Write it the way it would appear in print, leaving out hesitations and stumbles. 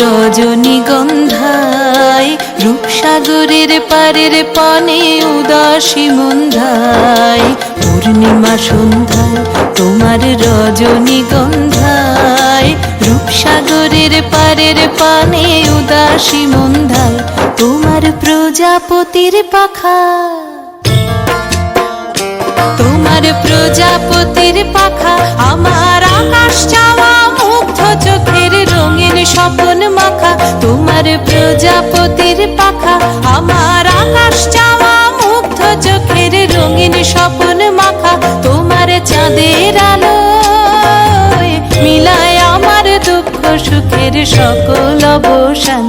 রজনীগন্ধায়, রূপসাগরের পারের পানে উদাসী মন্ধায়। পূর্ণিমা সন্ধ্যায় তোমার রজনীগন্ধায়, রূপসাগরের পারের পানে উদাসী মন্ধায়। তোমার প্রজাপতির পাখা, তোমার প্রজাপতির পাখা আমার আকাশ চাওয়া মুগ্ধ চোখের রঙিন স্বপন মাখা। তোমার প্রজাপতির পাখা আমার আকাশ চাওয়া মুগ্ধ চোখের রঙিন স্বপন মাখা। তোমার চাঁদের আলোয় মিলায় আমার দুঃখ সুখের সকল অবসান।